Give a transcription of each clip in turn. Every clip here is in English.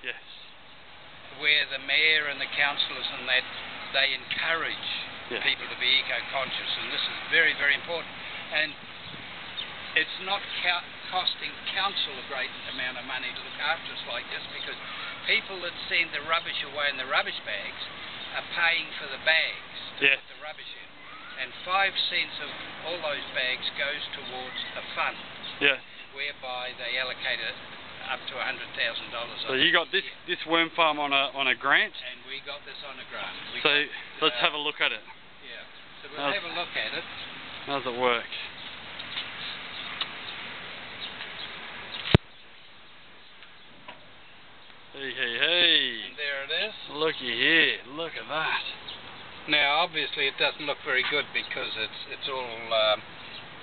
Yes. where the mayor and the councillors and that, they encourage people to be eco-conscious, and this is very, very important. And it's not costing council a great amount of money to look after us like this, because people that send the rubbish away in the rubbish bags are paying for the bags to put the rubbish in. And 5 cents of all those bags goes towards a fund, whereby they allocate it up to $100,000. So you got this worm farm on a grant? And we got this on a grant. Let's have a look at it. Yeah, so we'll have a look at it. How does it work? Hey. And there it is. Looky here, look at that. Now, obviously, it doesn't look very good because it's all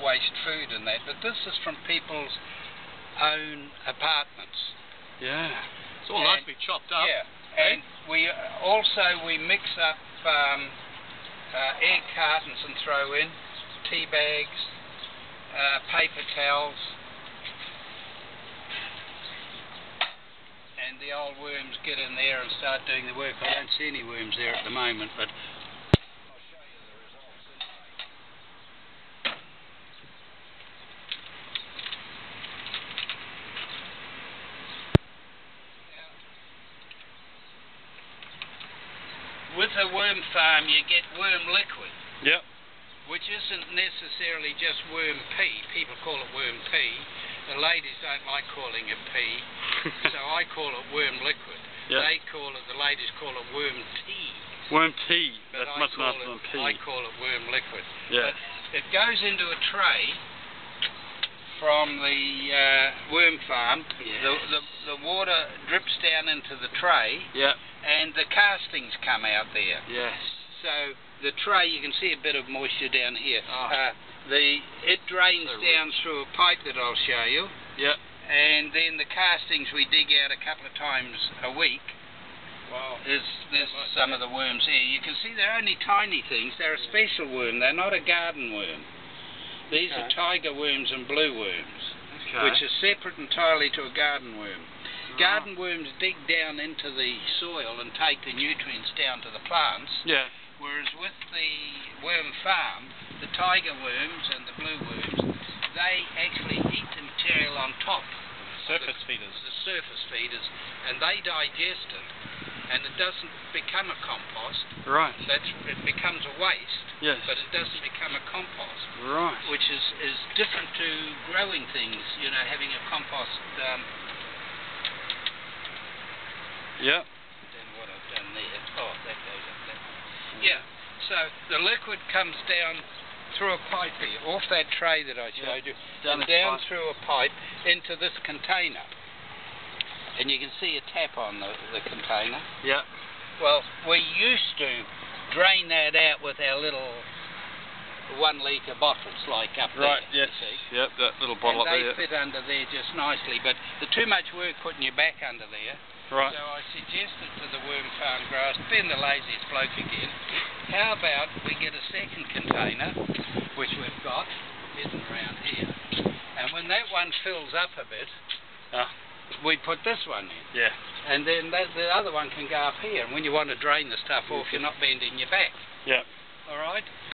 waste food and that. But this is from people's own apartments. Yeah. It's all nicely chopped up. Yeah. And we mix up egg cartons and throw in tea bags, paper towels, and the old worms get in there and start doing the work. I don't see any worms there at the moment, but I'll show you the results anyway. Now, with a worm farm, you get worm liquid. Yep. Which isn't necessarily just worm pee. People call it worm pee. The ladies don't like calling it pee, so I call it worm liquid. Yep. The ladies call it worm tea. Worm tea. But That's much nicer than pee. I call it worm liquid. Yeah. But it goes into a tray from the worm farm. Yeah. The water drips down into the tray. Yeah. And the castings come out there. Yes. So the tray, you can see a bit of moisture down here. Oh. It drains down through a pipe that I'll show you. Yep. And then the castings we dig out a couple of times a week. Wow. There's some of the worms here. You can see they're only tiny things. They're a special worm. They're not a garden worm. These are tiger worms and blue worms, which are separate entirely to a garden worm. Garden worms dig down into the soil and take the nutrients down to the plants. Yeah. Whereas with the worm farm, the tiger worms and the blue worms, they actually eat the material on top. Surface feeders. The surface feeders, and they digest it, and it doesn't become a compost. Right. It becomes a waste. Yes. But it doesn't become a compost. Right. Which is different to growing things, having a compost. Yep. Then what I've done there. Oh, that goes up that way. Yeah. So the liquid comes down through a pipe here, off that tray that I showed you, and down through a pipe into this container. And you can see a tap on the container. Yeah. Well, we used to drain that out with our little 1 litre bottles, like up there. Right, yes. See? Yep, that little bottle and up there. they fit under there just nicely, but there's too much work putting your back under there. Right. So I suggested to the worm farm growers, being the laziest bloke again, how about we get a second container, which we've got, hidden around here, and when that one fills up a bit, we put this one in. Yeah. And then the other one can go up here, and when you want to drain the stuff off, you're not bending your back. Yeah. All right?